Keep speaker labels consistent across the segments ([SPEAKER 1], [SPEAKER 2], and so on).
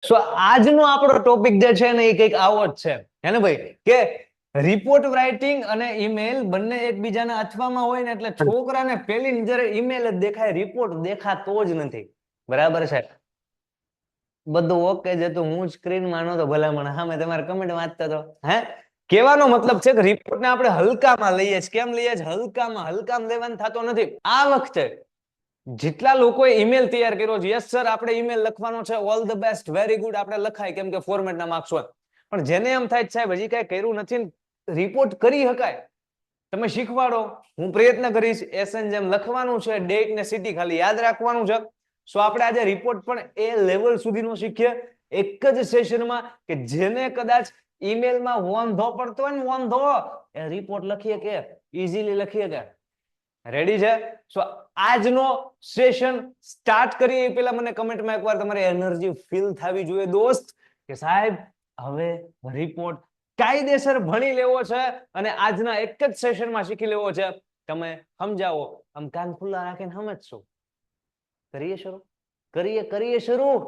[SPEAKER 1] સો આજનો આપણો ટોપિક જે છે ને એ કંઈક આવો જ છે હે ને ભાઈ, કે રિપોર્ટ રાઇટિંગ અને ઈમેલ બંને એકબીજાના અથવામાં હોય ને એટલે છોકરાને પેલી નજરે ઈમેલ જ દેખાય, રિપોર્ટ દેખાતો જ નથી. બરાબર છે? બધું ઓકે છે તો હું સ્ક્રીનમાં નહોતો ભલામણ સામે તમારે કમેન્ટ વાંચતો હતો. હે કહેવાનો મતલબ છે કે રિપોર્ટને આપણે હલકામાં લઈએ છીએ. કેમ લઈએ છીએ? હલકામાં લેવાનું થતો નથી. આ વખતે જેટલા લોકોએ ઈમેલ તૈયાર કર્યો છે, યસ સર આપણે ઈમેલ લખવાનો છે, all the best, very good, આપણે લખાય કેમ કે ફોર્મેટના માર્ક્સ હોય. પણ જેને એમ થાય સાહેબ હજી કઈ કર્યું નથી, રિપોર્ટ કરી શકાય, તમે શીખવાડો, હું પ્રયત્ન કરીશ. એસએન જેમ લખવાનું છે, ડેટ ને સિટી ખાલી યાદ રાખવાનું છે. સો આપણે આજે રિપોર્ટ પણ એ લેવલ સુધીનો શીખીએ એક જ સેશનમાં, કે જેને કદાચ ઈમેલમાં વાંધો પડતો હોય ને, વાંધો એ રિપોર્ટ લખીએ કે ઈઝીલી લખીએ કે. રેડી છે? સો આજનો સેશન સ્ટાર્ટ કરીએ એ પહેલા મને કમેન્ટમાં એકવાર તમારી એનર્જી ફીલ થવી જોઈએ દોસ્ત, કે સાહેબ હવે રિપોર્ટ કાયદેસર ભણી લેવો છે અને આજના એક જ સેશનમાં શીખી લેવો છે. તમે સમજાવો, આમ કાન ખુલ્લા રાખીને સમજશો. કરીએ શરૂ.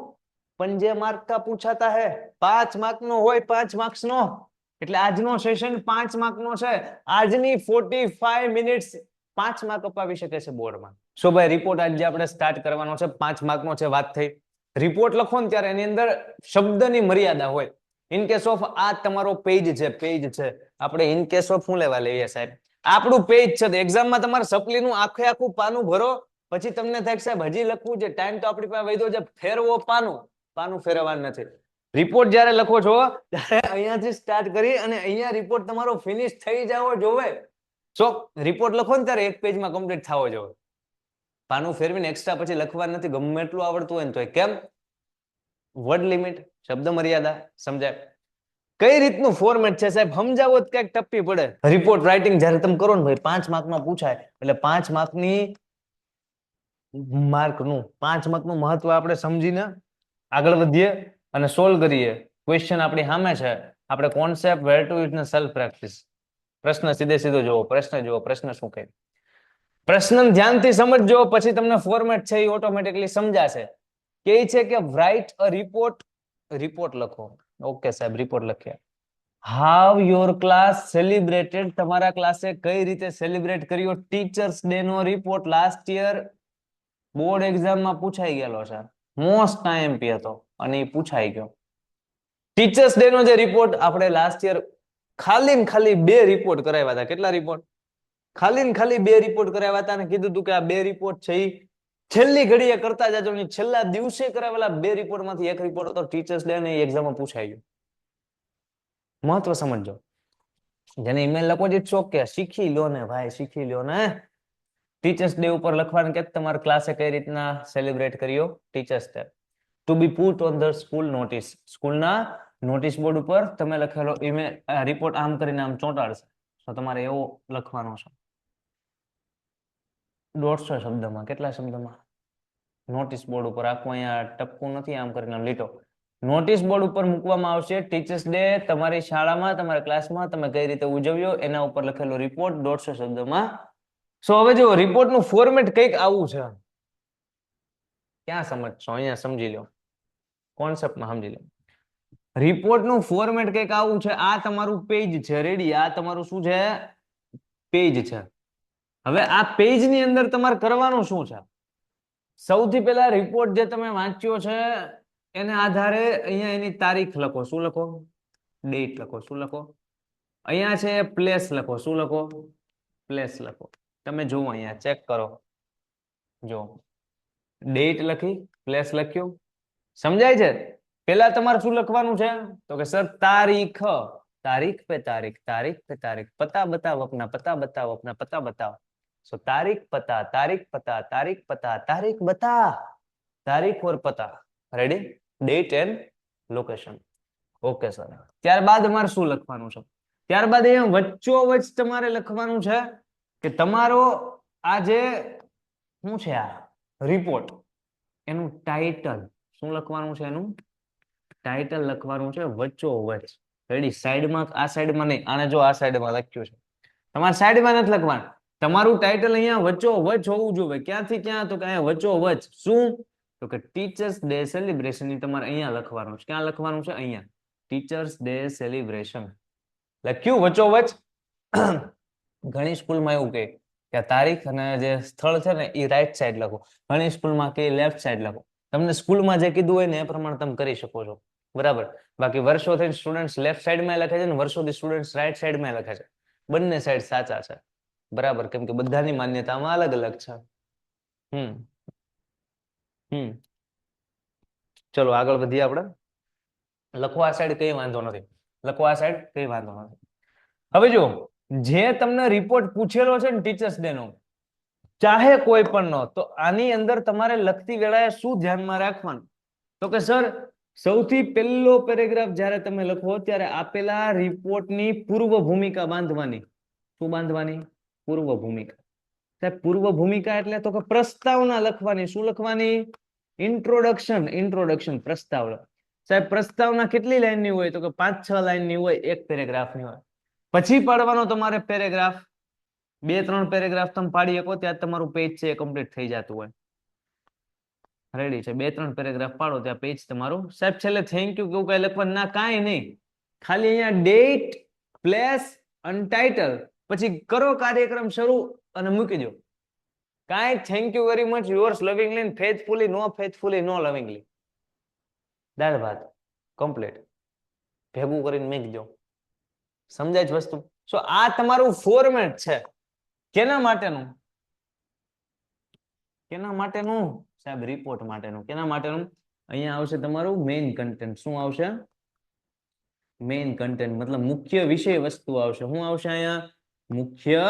[SPEAKER 1] पंजे मार्क का पूछाता है, 5 मार्क नो होय, 5 मार्क्स नो, એટલે આજનો સેશન 5 માર્ક નો છે. આજની 45 મિનિટ્સ 5 માર્ક અપાવી શકે છે બોર્ડમાં. સો ભાઈ રિપોર્ટ આજે આપણે સ્ટાર્ટ કરવાનો છે, 5 માર્ક નો છે. વાત થઈ રિપોર્ટ લખો ને ત્યારે એની અંદર શબ્દની મર્યાદા હોય. ઇન કેસ ઓફ આ તમારો પેજ છે, આપણે ઇન કેસ ઓફ શું લેવા લઈએ સાહેબ, આપણું પેજ છે. તો એક્ઝામમાં તમારે સપ્લીનું આખું પાનું ભરો, પછી તમને થાય સાહેબ હજી લખવું છે, ટાઈમ તો આપણી પાસે વધ્યો છે, ફેરવો પાનું ફેરવવાનું નથી. રિપોર્ટ જ્યારે લખો છો ત્યારે અહીંયાથી સ્ટાર્ટ કરી અને અહીંયા રિપોર્ટ તમારો ફિનિશ થઈ જાવો જોવે. સો રિપોર્ટ લખો ને ત્યારે એક પેજમાં કમ્પ્લીટ થવો જોવે. પાનું ફેરવીને એક્સ્ટ્રા પછી લખવાનું નથી, ગમે એટલું આવડતું હોય ને તોય. કેમ? વર્ડ લિમિટ, શબ્દ મર્યાદા. સમજાય? કઈ રીતનું ફોર્મેટ છે સાહેબ સમજાવો તો ક્યાંક ટપ્પી પડે. રિપોર્ટ રાઇટિંગ જ્યારે તમે કરો ને ભાઈ 5 માર્કમાં પૂછાય એટલે 5 માર્કનું મહત્વ આપણે સમજીને આગળ વધીએ અને સોલ્વ કરીએ. ક્વેશ્ચન આપણી સામે છે, આપણે કોન્સેપ્ટ, વેર ટુ યુઝ ને સેલ્ફ પ્રેક્ટિસ. પ્રશ્ન સીધો જોવો, પ્રશ્ન શું કહે. પ્રશ્ન ધ્યાનથી સમજજો, પછી તમને ફોર્મેટ છે એ ઓટોમેટિકલી સમજાશે. કે છે કે રાઇટ અ રિપોર્ટ લખો. ઓકે સાહેબ રિપોર્ટ લખ્યા. હાવ યોર ક્લાસ સેલિબ્રેટેડ, તમારા ક્લાસે કઈ રીતે સેલિબ્રેટ કર્યો ટીચર્સ ડે નો રિપોર્ટ લાસ્ટ યર બોર્ડ એક્ઝામમાં પૂછાઈ ગયેલો છે. મોસ્ટ આઈએમપી હતો અને એ પૂછાઈ ગયો. ટીચર્સ ડે નો જે રિપોર્ટ આપણે લાસ્ટ યર ખાલી ને ખાલી 2 રિપોર્ટ કરાવ્યા હતા. કેટલા રિપોર્ટ? ખાલી ને ખાલી 2 રિપોર્ટ કરાવ્યા હતા અને કીધું હતું કે આ 2 રિપોર્ટ છે એ છેલ્લી ઘડીએ કરતા જાજો. છેલ્લા દિવસે કરાવેલા 2 રિપોર્ટમાંથી એક રિપોર્ટ હતો ટીચર્સ ડે અને એક્ઝામમાં પૂછાઈ ગયો. મહત્વ સમજો. જેને ઈમેલ લખો જ છો કે શીખી લો ને ભાઈ, શીખી લો ને. ટીચર્સ ડે ઉપર લખવાનું કે તમારા ક્લાસે કઈ રીતના સેલિબ્રેટ કર્યો teachers day. To be put on the school notice, સ્કૂલના નોટિસ બોર્ડ ઉપર તમે લખેલો ઈમેલ રિપોર્ટ આમ કરીને આમ ચોંટાડશે. તો તમારે એવો લખવાનો છે 150 શબ્દમાં. કેટલા શબ્દમાં? નોટિસ બોર્ડ ઉપર આખું, અહીંયા ટપકું નથી, આમ કરીને લીટો. નોટિસ બોર્ડ ઉપર મૂકવામાં આવશે ટીચર્સ ડે તમારી શાળામાં, તમારા ક્લાસમાં તમે કઈ રીતે ઉજવ્યો એના ઉપર લખેલો રિપોર્ટ 150 શબ્દમાં. સો હવે જો રિપોર્ટનું ફોર્મેટ કંઈક આવું છે. ક્યાં સમજશો? અહીંયા સમજી લો, કોન્સેપ્ટમાં સમજી લો. રિપોર્ટનું ફોર્મેટ કંઈક આવું છે. આ તમારું પેજ છે, રેડી? આ તમારું શું છે? પેજ છે. હવે આ પેજની અંદર તમારે કરવાનું શું છે? સૌથી પહેલા રિપોર્ટ જે તમે વાંચ્યો છે એને આધારે અહીંયા એની તારીખ લખો. શું લખો? ડેટ લખો. શું લખો? અહીંયા છે પ્લેસ લખો. શું લખો? પ્લેસ લખો. તમે જુઓ અહીંયા ચેક કરો, જો ડેટ લખી, પ્લેસ લખ્યું. સમજાય છે? પહેલા તમારે શું લખવાનું છે? તો કે સર તારીખ, તારીખ पे तारीख, तारीख पे तारीख, पता बताओ अपना, पता बताओ अपना, पता बताओ. सो तारीख पता, तारीख पता, तारीख पता, तारीख बता, तारीख और पता. Ready? Date and location. Okay sir. ત્યારબાદ અમારે શું લખવાનું છે? ત્યારબાદ અહીંયા વચ્ચોવચ તમારે લખવાનું છે કે તમારો આ જે શું છે આ રિપોર્ટ, એનું ટાઇટલ શું લખવાનું છે? એનું ટાઇટલ લખવાનું છે વચ્ચોવચ. રેડી? સાઈડમાં, આ સાઈડમાં નહીં, આને જો આ સાઈડમાં લખ્યું છે, તમારે સાઈડમાં નથી લખવાનું. તમારું ટાઇટલ અહીંયા વચ્ચોવચ હોવું જોઈએ. ક્યાંથી ક્યાં? તો કે અહીંયા વચ્ચોવચ. શું? તો કે ટીચર્સ ડે સેલિબ્રેશન ની તમારે અહીંયા લખવાનું છે. ક્યાં લખવાનું છે? અહીંયા. ટીચર્સ ડે સેલિબ્રેશન લખ્યું વચ્ચોવચ. ઘણી સ્કૂલમાં એવું કહે કે તારીખ અને જે સ્થળ છે ને એ રાઈટ સાઈડ લખો, ઘણી સ્કૂલમાં કે લેફ્ટ સાઈડ લખો. તમને સ્કૂલમાં જે કીધું હોય ને એ પ્રમાણે તમે કરી શકો છો, બરાબર. બાકી વર્ષોથી સ્ટુડન્ટ લેફ્ટ સાઈડમાં લખે છે ને વર્ષોથી સ્ટુડન્ટ રાઈટ સાઈડમાં લખે છે. બંને સાઈડ સાચા છે, બરાબર, કેમ કે બધાની માન્યતામાં અલગ અલગ છે. ચલો આગળ વધીએ આપણે. લખવા સાઈડ કઈ વાંધો નથી, લખવા સાઈડ કઈ વાંધો નથી. હવે જો જે તમને રિપોર્ટ પૂછેલો છે ને ટીચર્સ ડે નો, ચાહે કોઈ પણ નો, તો આની અંદર તમારે લખતી વેળાએ શું ધ્યાનમાં રાખવાનું? તો કે સર સૌથી પહેલો પેરેગ્રાફ જ્યારે તમે લખો ત્યારે આપેલા રિપોર્ટની પૂર્વ ભૂમિકા બાંધવાની. શું બાંધવાની? પૂર્વ ભૂમિકા. સાહેબ પૂર્વ ભૂમિકા એટલે તો કે પ્રસ્તાવના લખવાની. શું લખવાની? ઇન્ટ્રોડક્શન. ઇન્ટ્રોડક્શન, પ્રસ્તાવના. સાહેબ પ્રસ્તાવના કેટલી લાઈનની હોય? તો કે 5-6 લાઈનની હોય, એક પેરેગ્રાફની હોય. પછી પાડવાનો તમારે પેરેગ્રાફ. 2-3 પેરેગ્રાફ તમે પાડી શકો ત્યાં તમારું પેજ છે એ કમ્પ્લીટ થઈ જતું હોય. રેડી છે? 2-3 પેરેગ્રાફ પાડો ત્યાં પેજ તમારું. સાહેબ છેલ્લે થેન્ક યુ કેવું કઈ લખવાનું ના, કાંઈ નહીં. ખાલી અહીંયા ડેટ, પ્લેસ અને ટાઇટલ, પછી કરો કાર્યક્રમ શરૂ અને મૂકી દો. કાંઈ thank you very much, yours lovingly, faithfully, no faithfully, no lovingly. દાળ ભાત કમ્પ્લીટ ભેગું કરીને મૂકી દો. સમજાય છે વસ્તુ? સો આ તમારું ફોર્મેટ છે. કેના માટેનું? કેના માટેનું? સાહેબ રિપોર્ટ માટેનું. કેના માટેનું? અહીંયા આવશે તમારું મેઇન કન્ટેન્ટ. શું આવશે? મેઇન કન્ટેન્ટ મતલબ મુખ્ય વિષય વસ્તુ આવશે. શું આવશે અહીંયા? મુખ્ય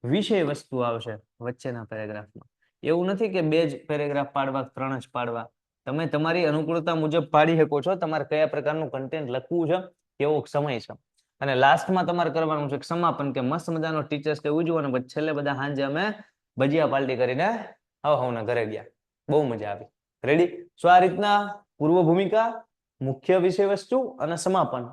[SPEAKER 1] વિષય વસ્તુ આવશે વચ્ચેના પેરેગ્રાફમાં. એવું નથી કે 2 જ પેરેગ્રાફ પાડવા, 3 જ પાડવા. તમે તમારી અનુકૂળતા મુજબ પાડી શકો છો. તમારે કયા પ્રકારનું કન્ટેન્ટ લખવું છે, કેવો સમય છે. અને લાસ્ટમાં તમારે કરવાનું છે સમાપન, કે મસ્ત મજાનો ટીચર્સ ડે ઉજવવાનો. પછી છેલ્લે બધા સાંજે અમે ભજીયા પાર્ટી કરીને હવના ઘરે ગયા. બહુ મજા આવી. રેડી? સો આ રીતના પૂર્વ ભૂમિકા, મુખ્ય વિષય વસ્તુ અને સમાપન,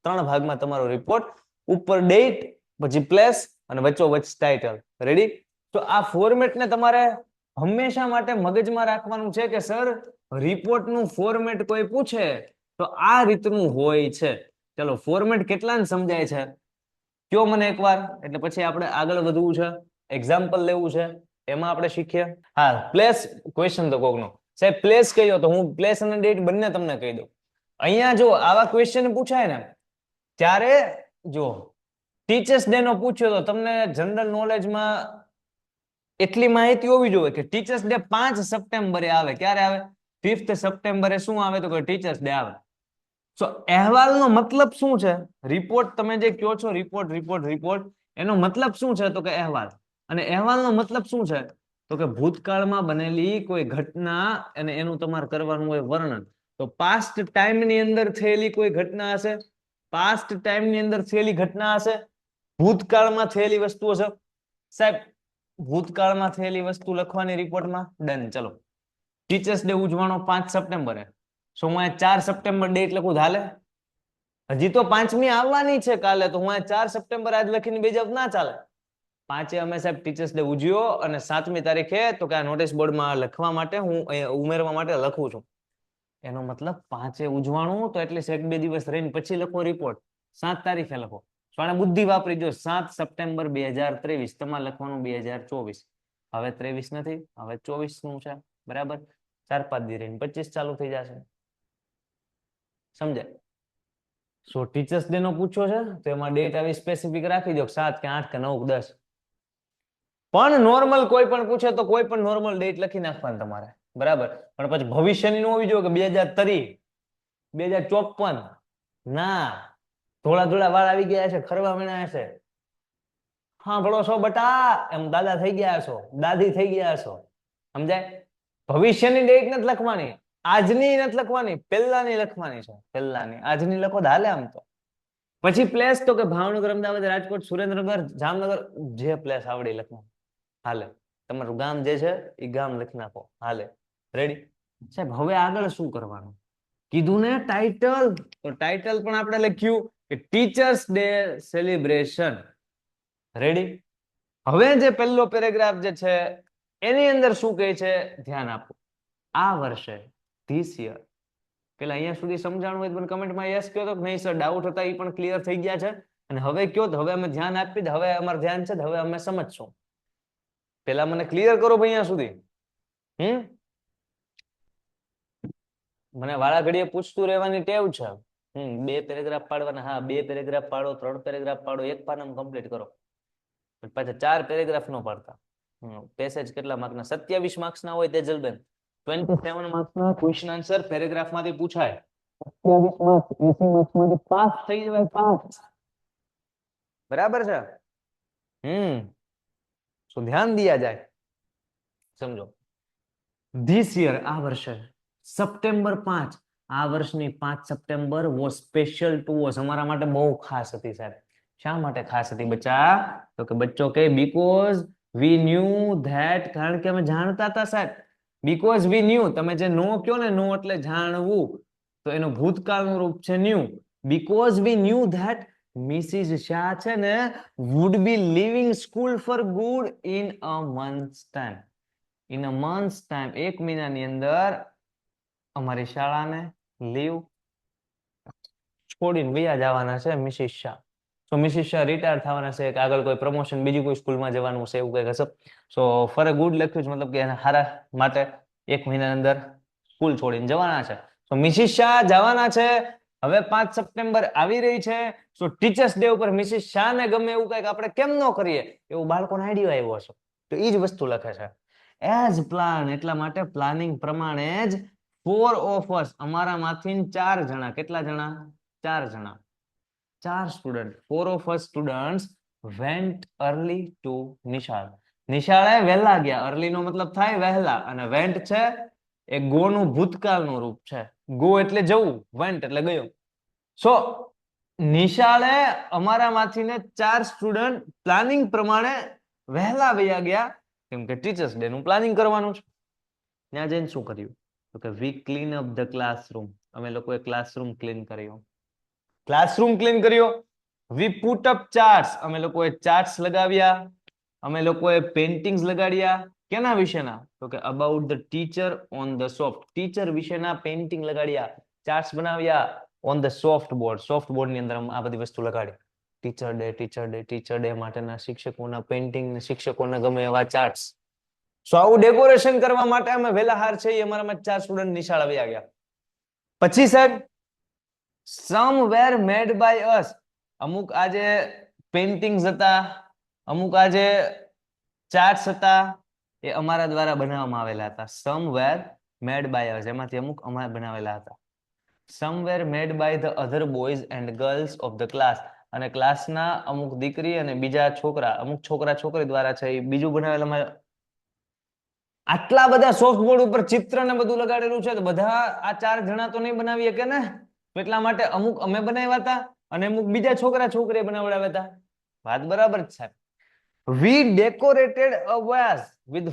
[SPEAKER 1] 3 ભાગમાં તમારો રિપોર્ટ. ઉપર ડેટ, પછી પ્લેસ અને વચ્ચોવચ્ચ ટાઇટલ. રેડી? તો આ ફોર્મેટને તમારે હંમેશા માટે મગજમાં રાખવાનું છે કે સર રિપોર્ટનું ફોર્મેટ કોઈ પૂછે તો આ રીતનું હોય છે. ચલો ફોર્મેટ કેટલાને સમજાય છે કયો મને એકવાર, એટલે પછી આપણે આગળ વધવું છે, એક્ઝામ્પલ લેવું છે, એમાં આપણે શીખીએ. હા, પ્લેસ ક્વેશ્ચન તો કોકનો સાહેબ પ્લેસ કયો, તો હું પ્લેસ અને ડેટ બંને તમને કહી દઉં. અહીંયા જો આવા ક્વેશ્ચન પૂછાય ને ત્યારે જો ટીચર્સ ડે નો પૂછ્યો તો તમને જનરલ નોલેજમાં એટલી માહિતી હોવી જોઈએ કે ટીચર્સ ડે 5 સપ્ટેમ્બરે આવે. ક્યારે આવે? 5th સપ્ટેમ્બરે શું આવે? તો કે ટીચર્સ ડે આવે. સો અહેવાલનો મતલબ શું છે? રિપોર્ટ તમે જે કહો છો રિપોર્ટ રિપોર્ટ રિપોર્ટ, એનો મતલબ શું છે? તો કે અહેવાલ. અને અહેવાલનો મતલબ શું છે? તો કે ભૂતકાળમાં બનેલી કોઈ ઘટના અને એનું તમારે કરવાનું હોય વર્ણન. તો પાસ્ટ ટાઈમની અંદર થયેલી કોઈ ઘટના હશે, પાસ્ટ ટાઈમની અંદર થયેલી ઘટના હશે, ભૂતકાળમાં થયેલી વસ્તુઓ છે. સાહેબ ભૂતકાળમાં થયેલી વસ્તુ લખવાની રિપોર્ટમાં. ડન. ચલો ટીચર્સ ડે ઉજવાનો 5 સપ્ટેમ્બરે. સો હું 4 સપ્ટેમ્બર ડેટ લખું ચાલે? હજી તો 5મી આવવાની છે કાલે, તો હું 4 સપ્ટેમ્બર આજ લખીને બેજાવ ના ચાલે. 5 અમે સાહેબ ટીચર્સ ડે ઉજવ્યો અને 7મી તારીખે તો કે આ નોટિસ બોર્ડમાં લખવા માટે હું ઉમેરવા માટે લખું છું. એનો મતલબ 5 ઉજવાણું તો એટલીસ્ટ 1-2 દિવસ રહીને પછી લખો રિપોર્ટ. 7 તારીખે લખો. પણ બુદ્ધિ વાપરી જો. 7 સપ્ટેમ્બર 2023 તમારે લખવાનું 2024. હવે 23 નથી, હવે 24 નું છે, બરાબર. 4-5 દી રહીને 25 ચાલુ થઈ જશે. સમજાય? સો ટીચર્સ ડે નો પૂછ્યો છે તો એમાં ડેટ આવી સ્પેસિફિક રાખી દો, 7 કે 8 કે 9 કે 10. પણ નોર્મલ કોઈ પણ પૂછે તો કોઈ પણ નોર્મલ ડેટ લખી નાખવાની તમારે, બરાબર. પણ પછી ભવિષ્યની નો હોવી જોઈએ કે 2030, 2054. ના, ધોળા ધોળા વાળ આવી ગયા છે, ખરવા વીણા છે, હા ભળો છો બટા, એમ દાદા થઈ ગયા છો, દાદી થઈ ગયા છો. સમજાય? ભવિષ્યની ડેટ નથી લખવાની, આજની નથી લખવાની, પહેલાની લખવાની છે. પહેલાની. આજની લખો તો હાલે આમ તો. પછી પ્લેસ તો કે ભાવનગર, અમદાવાદ, રાજકોટ, સુરેન્દ્રનગર, જામનગર, જે પ્લેસ આવડે લખવાનું હાલે. તમારું ગામ જે છે એ ગામ લખી નાખો હાલે. રેડી? સાહેબ હવે આગળ શું કરવાનું કીધું ને? ટાઇટલ. તો ટાઇટલ પણ આપણે લખ્યું કે ટીચર્સ ડે સેલિબ્રેશન. રેડી? હવે જે પહેલો પેરેગ્રાફ જે છે એની અંદર શું કહે છે ધ્યાન આપો. આ વર્ષે, ધીસ યર. પેલા અહીંયા સુધી સમજાણું હોય તો કમેન્ટમાં યસ કહો તો નહીં સર ડાઉટ હતા એ પણ ક્લિયર થઈ ગયા છે. અને હવે કયો તો હવે અમે ધ્યાન આપી દે, હવે અમારું ધ્યાન છે, હવે અમે સમજશું. પેલા મને ક્લિયર કરો ભાઈ અહીંયા સુધી. મને વાળા ઘડીએ પૂછતું રહેવાની ટેવ છે. 2 પેરેગ્રાફ પાડવાના. હા, 2 પેરેગ્રાફ પાડો, 3 પેરેગ્રાફ પાડો, એક પાનામાં કમ્પ્લીટ કરો. પાછા 4 પેરેગ્રાફ નો પાડતા. પેસેજ કેટલા માર્કના? 27 માર્ક્સના હોય તેજલબેન. 27 માર્ક્સના ક્વેશ્ચન આન્સર પેરેગ્રાફ માંથી પૂછાય. 27 માર્ક્સ 80 માર્ક્સ માંથી પાસ થઈ જવાય, પાસ. બરાબર છે? તો ધ્યાન દિયા જાય. સમજો, ધીસ યર આ વર્ષે સપ્ટેમ્બર 5, આ વર્ષની 5 સપ્ટેમ્બર વોઝ સ્પેશિયલ ટુ અસ, અમારા માટે બહુ ખાસ હતી સાહેબ. શા માટે ખાસ હતી બચ્ચા? તો કે બચ્ચો કે બીકોઝ વી ન્યુ ધેટ, કારણ કે અમે જાણતા હતા સાહેબ. બીકોઝ વી ન્યુ, તમે જે નો કયો ને, નો એટલે જાણવું, તો એનું ભૂતકાળનું રૂપ છે knew. Because we knew that Mrs Shah છે ને would be leaving school for good in a month's time. In a month's time, 1 મહિનાની અંદર અમારી શાળાને લીવ છોડીને વયા જવાના છે મિસિસ શાહ. તો મિસિસ શાહ રિટાયર થવાના છે, કે આગળ કોઈ પ્રમોશન બીજી કોઈ સ્કૂલમાં જવાનું છે, એવું કંઈક હશે. સો ફોર અ ગુડ લખ્યું છે, મતલબ કે એના હારા માટે 1 મહિનાની અંદર સ્કૂલ છોડીને જવાના છે. તો મિસિસ શાહ જવાના છે. હવે 5 સપ્ટેમ્બર આવી રહી છે. સો ટીચર્સ ડે ઉપર મિસિસ શાહને ગમે એવું કંઈક આપણે કેમ ન કરીએ, એવું બાળકોને આઈડિયા આવ્યો હશે. તો એ જ વસ્તુ લખે છે. એઝ પ્લાન, એટલા માટે પ્લાનિંગ પ્રમાણે જ 4 of us, અમારામાંથી 4 જણા. કેટલા જણા? 4 જણા. 4 student, 4 of us students went early to નિશાળ. નિશાળે વહેલા ગયા. અર્લી નો મતલબ થાય વહેલા, અને વેન્ટ છે એ ગો નું ભૂતકાળનું રૂપ છે. ગો એટલે જવું, વેન્ટ એટલે ગયો. સો નિશાળે અમારામાંથી 4 સ્ટુડન્ટ પ્લાનિંગ પ્રમાણે વહેલા વયા ગયા, કેમ કે ટીચર્સ ડે નું પ્લાનિંગ કરવાનું છે. ત્યાં જઈને શું કર્યું? તો કે વી ક્લીન અપ ધ ક્લાસરૂમ, અમે લોકોએ ક્લાસરૂમ ક્લીન કર્યો. ક્લાસરૂમ ક્લીન કર્યો. વી પુટ અપ ચાર્ટ્સ, અમે લોકોએ ચાર્ટ્સ લગાવ્યા. અમે લોકોએ પેઇન્ટિંગ્સ લગાડ્યા. કેના વિશેના? તો કે about the teacher on the soft, teacher વિશેના પેઇન્ટિંગ લગાડ્યા, ચાર્ટ્સ બનાવ્યા on the soft board. Soft board ની અંદર આ બધી વસ્તુ લગાડી. Teacher day, teacher day, teacher day માટેના શિક્ષકોના પેઇન્ટિંગ, શિક્ષકોને ગમે એવા ચાર્ટ્સ. સો આવું ડેકોરેશન કરવા માટે અમે વહેલા હાર છે, અમારામાં 4 સ્ટુડન્ટ નિશાળ આવી ગયા. પછી સાહેબ સમ વેર મેડ બાય અસ, અમુક આજે પેઇન્ટિંગ્સ હતા, અમુક આજે ચાર્ટ્સ હતા, એ અમારા દ્વારા બનાવવામાં આવેલા હતા. સમ વેર મેડ બાય અસ, એમાંથી અમુક અમારા બનાવેલા હતા. Some were made by the other boys and girls of the class, અને ક્લાસના અમુક દીકરી અને બીજા છોકરા, અમુક છોકરા છોકરી દ્વારા છે એ બીજું બનાવેલા. આટલા બધા સોફ્ટ બોર્ડ ઉપર ચિત્ર ને બધું લગાડેલું છે, તો બધા આ 4 જણા તો નહીં બનાવીએ કે ને, એટલા માટે અમુક અમે બનાવ્યા હતા અને અમુક બીજા છોકરા છોકરીએ બનાવડાવ્યા હતા. વાત બરાબર છે. We decorated a vase with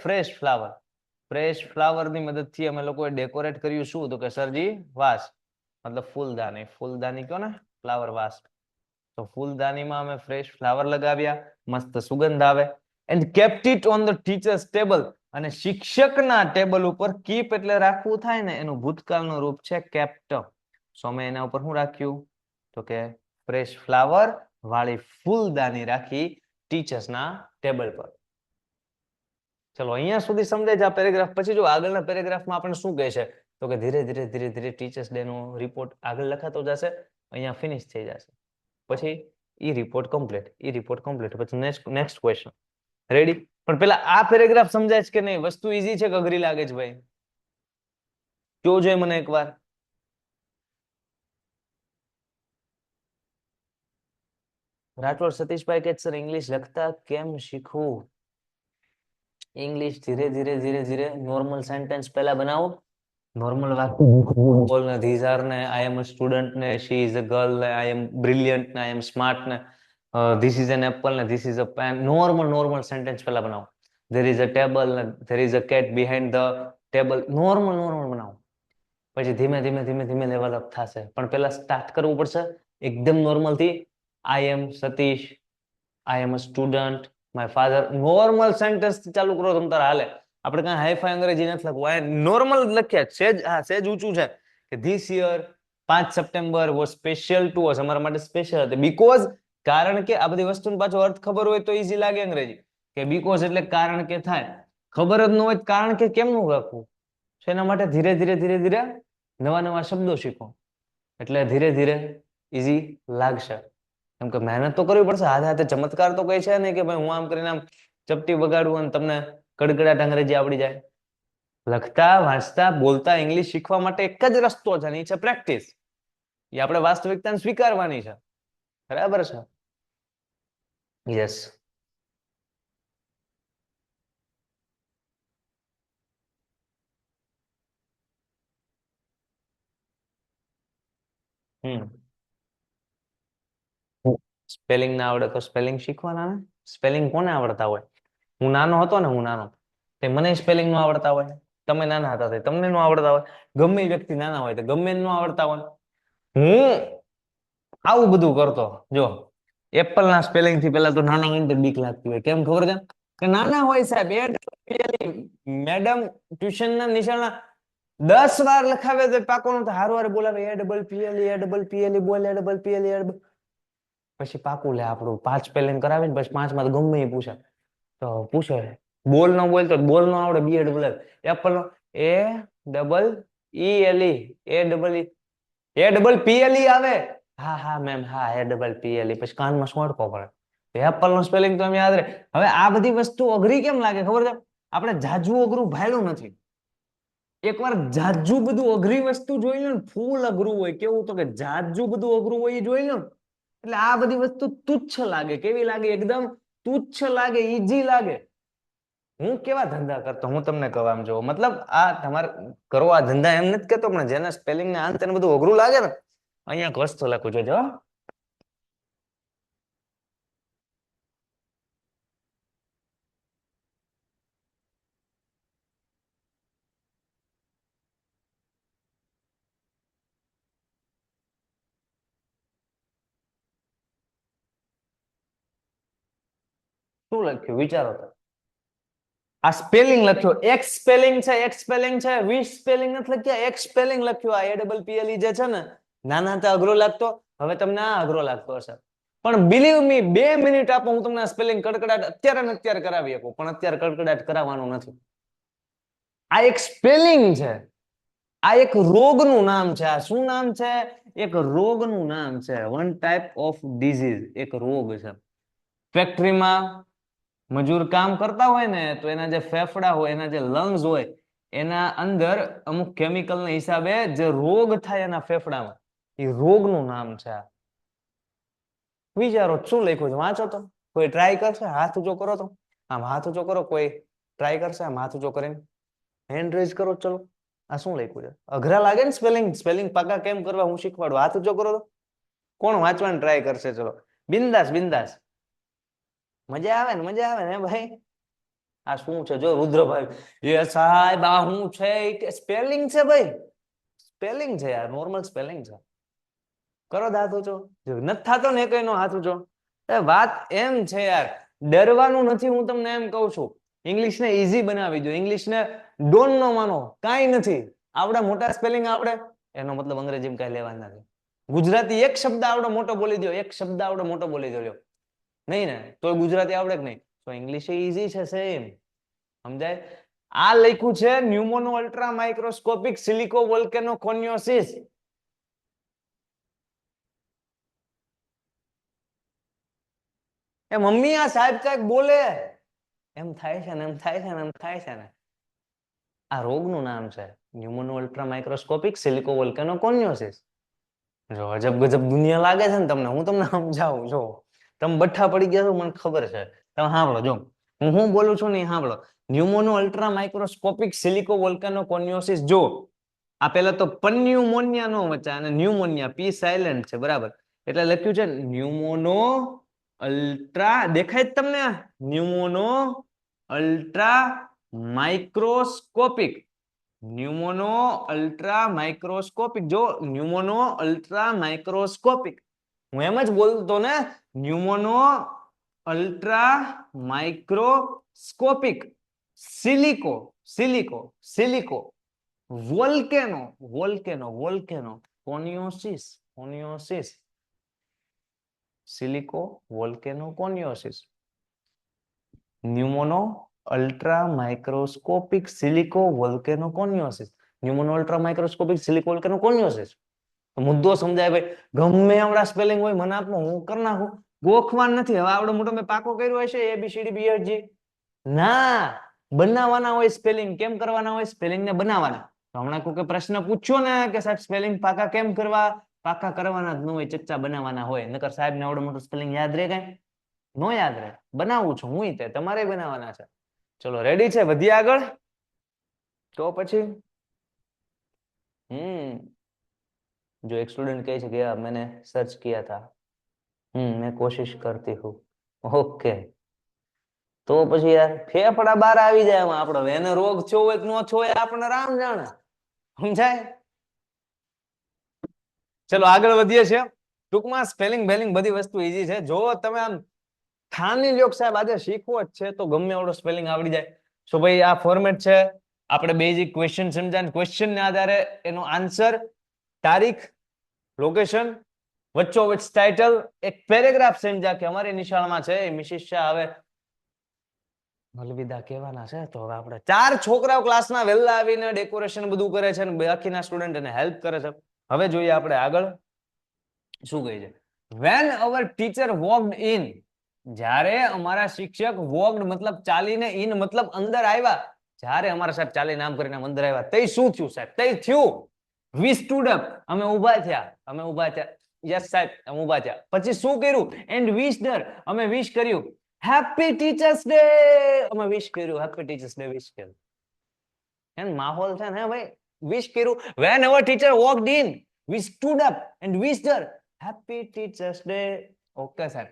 [SPEAKER 1] fresh flower, fresh flower ની મદદથી અમે લોકોએ ડેકોરેટ કર્યું. શું? તો કે સરજી વાસ, મતલબ ફૂલદાની. ફૂલદાની કયો ને, ફ્લાવર વાસ. તો ફૂલદાનીમાં અમે ફ્રેશ ફ્લાવર લગાવ્યા, મસ્ત સુગંધ આવે. And kept it on the teachers table, અને શિક્ષકના ટેબલ ઉપર, કીપ એટલે રાખવું થાય ને, એનું ભૂતકાળનું રૂપ છે કેપ્ટ. સો અમે એના ઉપર શું રાખ્યું? તો કે ફ્રેશ ફ્લાવર વાળી ફૂલદાની રાખી ટીચર્સના ટેબલ પર. ચલો અહીંયા સુધી સમજાય છે આ પેરેગ્રાફ. પછી જો આગળના પેરેગ્રાફમાં આપણે શું કહે છે, તો કે ધીરે ધીરે ધીરે ધીરે ટીચર્સ ડે નો રિપોર્ટ આગળ લખાતો જશે, અહીંયા ફિનિશ થઈ જશે. પછી ઈ રિપોર્ટ કમ્પ્લીટ, ઈ રિપોર્ટ કમ્પ્લીટ. પછી નેક્સ્ટ ક્વેશ્ચન. રેડી? પણ પેલા આ પેરેગ્રાફ સમજાય છે કે નહીં? વસ્તુ ઈઝી છે કે અઘરી લાગે છે ભાઈ? કયો જોઈએ મને એકવાર. રાઠોડ સતીશભાઈ કે સર ઇંગ્લિશ લખતા કેમ શીખવું? ઇંગ્લિશ ધીરે ધીરે ધીરે ધીરે નોર્મલ સેન્ટેન્સ પહેલા બનાવો. નોર્મલ વાક્ય બોલ ને, ધીઝ આર ને, આઈ એમ અ સ્ટુડન્ટ ને, શી ઇઝ અ ગર્લ ને, આઈ એમ બ્રિલિયન્ટ ને, આઈ એમ સ્માર્ટ ને, ધીસ ઇઝ એન એપલ ને, this is a pen. Normal sentence પહેલા બનાવો. ધેર ઇઝ અ ટેબલ ને, there is a cat behind the table. Normal બનાવો. પછી ધીમે ધીમે ધીમે ધીમે લેવલ અપ થશે. પણ પેલા સ્ટાર્ટ કરવું પડશે એકદમ નોર્મલ થી. I am Satish, I am a student, my father. Normal sentence ચાલુ કરો તમ તારે હાલે. આપણે કાંઈ હાઈફાઈ અંગ્રેજી નથી લખવું, આ નોર્મલ લખ્યા સેજ, હા સેજ ઊંચું છે કે this year 5 September was special two અસ, અમારા માટે સ્પેશિયલ હતી. બીકોઝ, કારણ કે આ બધી વસ્તુનો પાછો અર્થ ખબર હોય તો ઈઝી લાગે અંગ્રેજી, કે બીકોઝ એટલે કારણ કે થાય. ખબર જ ન હોય કારણ કે કેમનું લખવું? એના માટે ધીરે ધીરે ધીરે ધીરે નવા નવા શબ્દો શીખો, એટલે ધીરે ધીરે ઈઝી લાગશે. કેમ કે મહેનત તો કરવી પડશે, હાથે હાથે ચમત્કાર તો કઈ છે નહીં કે ભાઈ હું આમ કરીને આમ ચપટી વગાડું અને તમને કડકડાટ અંગ્રેજી આવડી જાય. લખતા, વાંચતા, બોલતા ઇંગ્લિશ શીખવા માટે એક જ રસ્તો છે, એ છે પ્રેક્ટિસ. એ આપણે વાસ્તવિકતાને સ્વીકારવાની છે. બરાબર છે? યસ. સ્પેલિંગ ના આવડે તો સ્પેલિંગ શીખવાના ને. સ્પેલિંગ કોને આવડતા હોય? હું નાનો હતો ને, હું નાનો તે મને સ્પેલિંગ નો આવડતા હોય, તમે નાના હતા તે તમને નો આવડતા હોય, ગમે એ વ્યક્તિ નાના હોય તો ગમે નો આવડતા હોય. હું આવું બધું કરતો, જો એપલ ના સ્પેલિંગ થી પેલા તો નાના હોય ને બીક લાગતી હોય. કેમ ખબર છે? કે નાના હોય સાહેબ, મેડમ ટ્યુશન ના નિશાળના 10 વાર લખાવે તો પાકો નો હારું હારું બોલાવે, એ ડબલ પીએલ, એ ડબલ પીએલ બોલ, એ ડબલ પીએલ, પછી પાકું લે આપણું 5 સ્પેલિંગ કરાવીને પછી 5 માં ગમે એ પૂછે તો પૂછે, બોલ નો બોલ તો બોલ નો આવડે, બી ડબલ એપલ નો એ ડબલ ઈ એલ ઈ, એ ડબલ ઈ, એ ડબલ પી એલ ઈ આવે. હા હા મેમ, હા એ ડબલ પી એલ ઈ, પછી કાનમાં સોંટકો પડે. એપલ નો સ્પેલિંગ તો એમ યાદ રહે. હવે આ બધી વસ્તુ અઘરી કેમ લાગે ખબર છે? આપણે જાજુ અઘરું ભાયલું નથી. એકવાર જાજુ બધું અઘરી વસ્તુ જોઈ લો ને, ફૂલ અઘરું હોય, કેવું તો કે જાજુ બધું અઘરું હોય એ જોઈ લો ને, એટલે આ બધી વસ્તુ તુચ્છ લાગે. કેવી લાગે? એકદમ તુચ્છ લાગે, ઈઝી લાગે. હું કેવા ધંધા કરતો હું તમને કહું, આમ જો મતલબ આ તમારે કરો આ ધંધા એમ નથી કેતો, પણ જેના સ્પેલિંગ ને આ તેને બધું અઘરું લાગે ને, અહીંયા વસ્તુ લખું જોજો. શું લખ્યું વિચારો તો. આ સ્પેલિંગ લખ્યો, એક્સ સ્પેલિંગ છે, એક્સ સ્પેલિંગ છે, 20 સ્પેલિંગ નથી લખ્યા, એક્સ સ્પેલિંગ લખ્યો. આ એ ડબલ પી એલ ઈ જે છે ને, નાના હતા અઘરો લાગતો, હવે તમને આ અઘરો લાગતો હશે. પણ બિલીવ મી, 2 મિનિટ આપો, હું તમને સ્પેલિંગ કડકડાટ અત્યારે ને અત્યારે કરાવી શકું, પણ અત્યારે કડકડાટ કરાવવાનું નથી. આ એક સ્પેલિંગ છે, આ એક રોગનું નામ છે. આ શું નામ છે? એક રોગનું નામ છે. વન ટાઈપ ઓફ ડિઝીઝ, એક રોગ છે. ફેક્ટરીમાં મજૂર કામ કરતા હોય ને, તો એના જે ફેફડા હોય, એના જે લંગ્સ હોય, એના અંદર અમુક કેમિકલના હિસાબે જે રોગ થાય એના ફેફડામાં, એ રોગનું નામ છે. વિચારો શું લખ્યું છે, વાંચો તો. કોઈ ટ્રાય કરશે? હાથ ઊંચો કરો તો, આમ હાથ ઊંચો કરો. કોઈ ટ્રાય કરશે? આમ હાથ ઊંચો કરીને હેન્ડ રેઝ કરો. ચલો, આ શું લખ્યું છે? અઘરા લાગે ને સ્પેલિંગ? સ્પેલિંગ પાકા કેમ કરવા હું શીખવાડું. હાથ ઊંચો કરો તો કોણ વાંચવાની ટ્રાય કરશે? ચલો, બિંદાસ બિંદાસ. મજા આવે ને? મજા આવે ને ભાઈ? આ શું છે? જો રુદ્રભાઈ, એ સાહેબ આ શું છે? સ્પેલિંગ છે ભાઈ, સ્પેલિંગ છે યાર, નોર્મલ સ્પેલિંગ છે. કરો હાથ ઊંચો. નથી થતો ને કઈ નો હાથ ઊંચો. વાત એમ છે યાર, ડરવાનું નથી. હું તમને એમ કહું છું, ઇંગ્લિશને ઈઝી બનાવી દો. ઇંગ્લિશને ડોન્ટ નો માનો, કાંઈ નથી. આવડા મોટા સ્પેલિંગ આવડે એનો મતલબ અંગ્રેજીમાં કઈ લેવા નથી. ગુજરાતી એક શબ્દ આવડો મોટો બોલી દો, એક શબ્દ આવડો મોટો બોલી દો, નહીં ને તો ગુજરાતી આવડે કે નહીં? તો ઇંગ્લિશ ઈઝી છે, સેમ. સમજાય? આ લખ્યું છે ન્યુમોનો અલ્ટ્રા માઇક્રોસ્કોપિક સિલિકો વોલ્કેનો કોન્યોસિસ. એ મમ્મી આ સાહેબ કઈક બોલે, એમ થાય છે ને, એમ થાય છે ને, એમ થાય છે ને. આ રોગનું નામ છે ન્યુમોનો અલ્ટ્રા માઇક્રોસ્કોપિક સિલિકો વોલ્કેનો કોન્યોસિસ. જો અજબ ગજબ દુનિયા લાગે છે ને તમને, હું તમને સમજાવું. જો તમે બઠ્ઠા પડી ગયા છો મને ખબર છે. તમે સાંભળો, જો હું બોલું છું ને સાંભળો. ન્યુમોનો અલ્ટ્રા માઇક્રોસ્કોપિક સિલિકો વોલ્કેનો કોન્યોસિસ. જો આ પેલા તો પન્યુમોનિયા નો વચ્ચે, અને ન્યુમોનિયા પી સાયલેન્ટ છે, બરાબર? એટલે લખ્યું છે ન્યુમોનો અલ્ટ્રા, દેખાય જ તમને? Pneumono ultra microscopic, pneumono ultra microscopic. જો ન્યુમોનો અલ્ટ્રા માઇક્રોસ્કોપિક, હું એમ જ બોલતો ને, pneumono ultra microscopic silico silico silico volcano volcano volcano coniosis coniosis silico volcano coniosis pneumono ultra microscopic silico volcano coniosis pneumono ultra microscopic silico volcano coniosis મુદ્દો સમજાય ભાઈ ગમે આવડા સ્પેલિંગ હોય મને આપો હું કરી નાખું ગોખવાન નથી હવે આવડો મોટો મેં પાકો કર્યો હશે ABCD BFG ના બનાવવાના હોય સ્પેલિંગ કેમ કરવાના હોય સ્પેલિંગ ને બનાવવાના તો હમણાં કોઈ પ્રશ્ન પૂછ્યો ને કે સાહેબ સ્પેલિંગ પાકા કેમ કરવા પાકા કરવાના જ ન હોય ચચ્ચા બનાવવાના હોય નકર સાહેબ ને આવડો મોટો સ્પેલિંગ યાદ રહે કઈ નો યાદ રહે બનાવું છું હું તે તમારે બનાવવાના છે ચલો રેડી છે વધીએ આગળ તો પછી जो एक स्टूडेंट कहे कि यार मैंने सर्च किया था मैं कोशिश करती हूँ ओके तो પછી યાર ફેફડા બહાર આવી જાય એમાં આપણો એને રોગ થયો હોય કે ન થયો હોય આપણને રામ જાણે સમજાય ચલો આગળ વધીએ છીએ ટૂંકમાં સ્પેલિંગ બેલિંગ બધી વસ્તુ ઈઝી છે જો તમે આમ ઠાની લ્યો સાહેબ આજે શીખવો જ છે તો ગમે એવડો સ્પેલિંગ આવડી જાય સો ભાઈ આ ફોર્મેટ છે આપણે બેઝિક ક્વેશ્ચન સમજાય ક્વેશ્ચન ને આધારે એનો આન્સર તારીખ લોકેશન વચ્ચોવચ્ચ ટાઇટલ એક પેરેગ્રાફ સમજા કે અમારી નિશાળમાં છે મિસિસ શાહ હવે અલવિદા કહેવાના છે તો હવે આપણે 4 છોકરાઓ ક્લાસમાં વહેલા આવીને ડેકોરેશન બધું કરે છે અને બાકીના સ્ટુડન્ટ એને હેલ્પ કરે છે હવે જોઈએ આપણે આગળ શું કહે છે when our teacher walked in જ્યારે અમારા શિક્ષક walked મતલબ ચાલીને in મતલબ અંદર આવ્યા જ્યારે અમારા સાહેબ ચાલીને આમ કરીને અંદર આવ્યા તઈ શું થયું સાહેબ તઈ થયું we stood up અમે ઊભા થયા યસ સાહેબ અમે ઊભા થયા પછી શું કર્યું and wished her અમે વિશ કર્યું હેપી ટીચર્સ ડે અમે વિશ કર્યું હેપી ટીચર્સ ડે વિશ કર્યું એન માહોલ છે ને ભાઈ વિશ કર્યું when our teacher walked in we stood up and wished her happy teachers day okay sir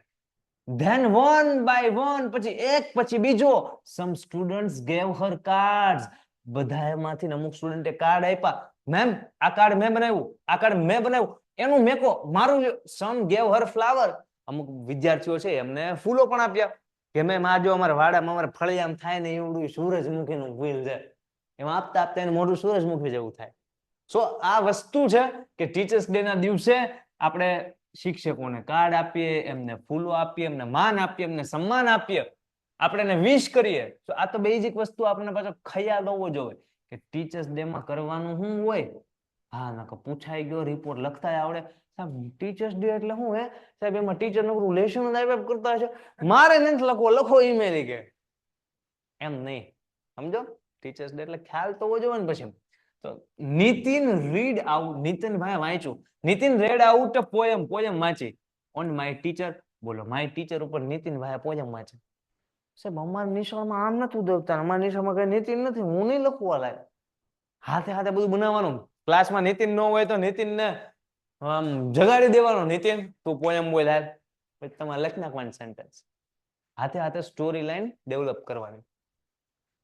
[SPEAKER 1] then one by one પછી એક પછી બીજો some students gave her cards બધામાંથી અમુક સ્ટુડન્ટે કાર્ડ આપ્યા મેમ આ કાર્ડ મેં બનાવ્યું આ કાર્ડ મેં બનાવ્યું એનું મેકો મારું some gave her flower અમુક વિદ્યાર્થીઓ છે એમને ફૂલો પણ આપ્યા કે મેં આ જો અમારા વાડામાં અમારા ફળિયામ થાય ને એવડું સૂરજમુખીનું ફૂલ છે એમાં આપતા આપતા એને મોઢું સૂરજમુખી જેવું થાય સો આ વસ્તુ છે કે ટીચર્સ ડે ના દિવસે આપણે શિક્ષકોને કાર્ડ આપીએ એમને ફૂલો આપીએ એમને માન આપીએ એમને સન્માન આપીએ આપણે એને વિશ કરીએ તો આ તો બેઝિક વસ્તુ આપણને પાછો ખ્યાલ હોવો જોઈએ કે ટીચર્સ ડે માં કરવાનું શું હોય હા નકર પૂછાઈ ગયો રિપોર્ટ લખતા આવડે સાહેબ ટીચર્સ ડે એટલે શું હે સાહેબ એમાં ટીચર નું લેશન ટાઈપ કરતા હશે મારે નથી લખવો લખો ઈમેલ કે એમ નહીં સમજો ટીચર્સ ડે એટલે ખ્યાલ તો હોવો જોઈએ ને પછી તો નીતિન રીડ આઉટ નીતિનભાઈ વાંચ્યું નીતિન રેડ આઉટ પોયમ વાંચી ઓન માય ટીચર બોલો માય ટીચર ઉપર નીતિનભાઈ પોયમ વાંચી સાહેબ અમારા નિશાળમાં આમ નથી ઉદવતા અમારા નિશાળમાં કઈ નીતિન નથી હું નહીં લખવા લાય હાથે હાથે બધું બનાવવાનું ક્લાસમાં નીતિન ન હોય તો નીતિન ને જગાડી દેવાનો નીતિન તું પોયમ બોલ હાલ પછી તમારે લખી નાખવાનું સેન્ટેન્સ હાથે હાથે સ્ટોરી લાઈન ડેવલપ કરવાની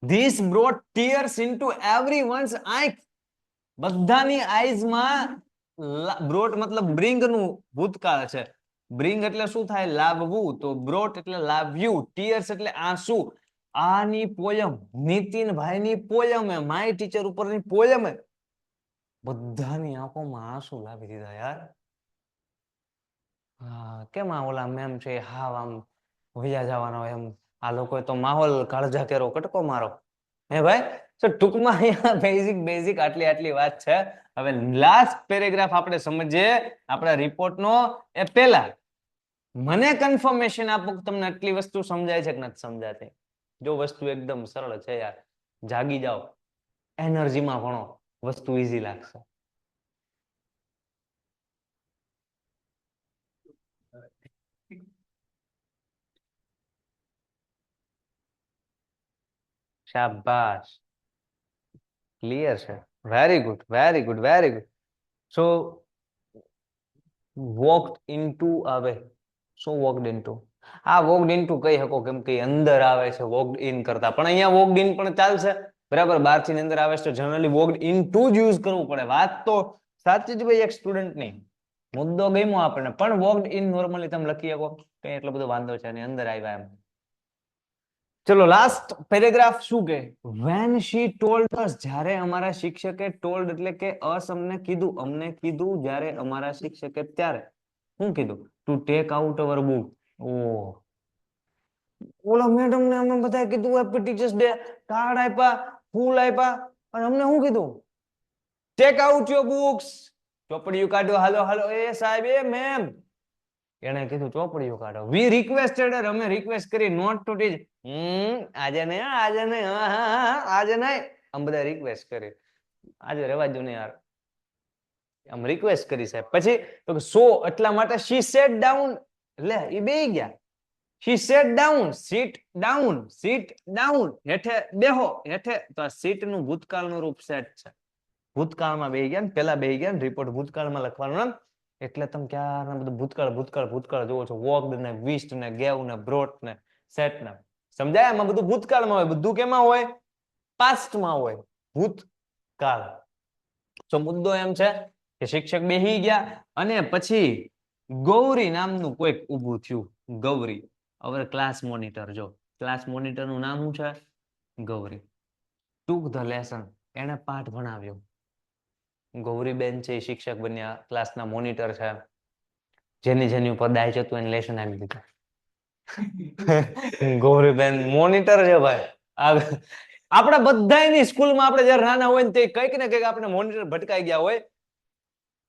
[SPEAKER 1] This brought tears into everyone's eyes બધાની આઈઝમાં બ્રોટ મતલબ બ્રિંગ નું ભૂતકાળ છે બ્રિંગ એટલે શું થાય લાવવું તો બ્રોટ એટલે લાવ્યું ટીયર્સ એટલે આંસુ આની પોયમ નીતિનભાઈની પોયમ હે માય ટીચર ઉપરની પોયમ હે બધાની આંખોમાં આંસુ લાવી દીધા યાર કેમ આ ઓલા મેમ છે હાવ આમ વૈયા જવાનો એમ આ લોકોએ તો માહોલ કાળજા કેરો કટકો મારો હે ભાઈ તો ટૂંકમાં અહીંયા બેઝિક આટલી વાત છે હવે લાસ્ટ પેરેગ્રાફ આપણે સમજીએ આપણા રિપોર્ટનો એ પહેલા મને કન્ફર્મેશન આપો કે તમને આટલી વસ્તુ સમજાય છે કે નથી સમજાતી જો વસ્તુ એકદમ સરળ છે યાર જાગી જાઓ એનર્જીમાં ભણો વસ્તુ ઈઝી લાગશે શાબાશ ક્લિયર છે વેરી ગુડ સો વોકડ ઇનટુ આવે શું વોકડ ઇનટુ આ વોકડ ઇનટુ કહી શકો કેમ કે અંદર આવે છે વોકડ ઇન કરતા પણ અહીંયા વોકડ ઇન પણ ચાલશે બરાબર બહારથી અંદર આવે છે તો જનરલી વોકડ ઇનટુ જ યુઝ કરવું પડે વાત તો સાચી જ ભાઈ એક સ્ટુડન્ટ ની મુદ્દો ગમ્યો આપણને પણ વોકડ ઇન નોર્મલી તમે લખી શકો કઈ એટલો બધો વાંધો છે અને અંદર આવ્યા એમ ચલો લાસ્ટ પેરેગ્રાફ શું કે when she told us, જ્યારે અમારા શિક્ષકે told એટલે કે us અમને કીધું જ્યારે અમારા શિક્ષકે ત્યારે શું કીધું to take out our book. Oh, Ola madam ને અમે બધા કીધું હેપી ટીચર્સ ડે, કાર્ડ આપ્યા, ફૂલ આપ્યા, અને અમને શું કીધું ટેક આઉટ યોર બુક્સ, ચોપડીયું કાઢો, હાલો હાલો એ સાહેબ એ મેમ, એને કીધું ચોપડીયું કાઢો. વી રિક્વેસ્ટેડ, અમે રિક્વેસ્ટ કરી નોટ ટુ ટીચ. આજે નહીં, આજે નહીં, આજે નહીં, આમ બધા રિક્વેસ્ટ કરી, આજે રહેવા દો ને યાર, આમ રિક્વેસ્ટ કરી સાહેબ. પછી તો સો એટલા માટે શી સેટ ડાઉન, લે એ બેહી ગયા. She sat down, sit down, sit down, હેઠે બેહો, હેઠે. તો આ સીટ નું ભૂતકાળનું રૂપ સેટ છે. ભૂતકાળમાં બેહી ગયા ને પેલા બેહી ગયા ને રિપોર્ટ ભૂતકાળમાં લખવાનું એમ. એટલે તમે ક્યારે બધું ભૂતકાળ ભૂતકાળ ભૂતકાળ જોવો છો. વોકડ ને વિસ્ટ ને ગેવ ને બ્રોટ ને સેટ ને, સમજાય? એમાં બધું ભૂતકાળમાં હોય. બધું કેમાં હોય? પાસ્ટમાં હોય, ભૂતકાળ. તો મુદ્દો એમ છે કે શિક્ષક બેહી ગયા અને પછી ગૌરી નામનું કોઈક ઊભું થયું. ગૌરી, હવે ક્લાસ મોનિટર. જો ક્લાસ મોનિટર નું નામ શું છે? ગૌરી. took the lesson, એને પાઠ ભણાવ્યો. ગૌરીબેન છે એ શિક્ષક બન્યા, ક્લાસના મોનિટર છે. જેની ઉપર દાય હતું એને લેશન આપી દીધું. ગૌરીબેન મોનિટર છે ભાઈ. આપણા બધાની સ્કૂલમાં આપણે જયારે નાના હોય ને તે કંઈક ને કંઈક આપણે મોનિટર ભટકાઈ ગયા હોય.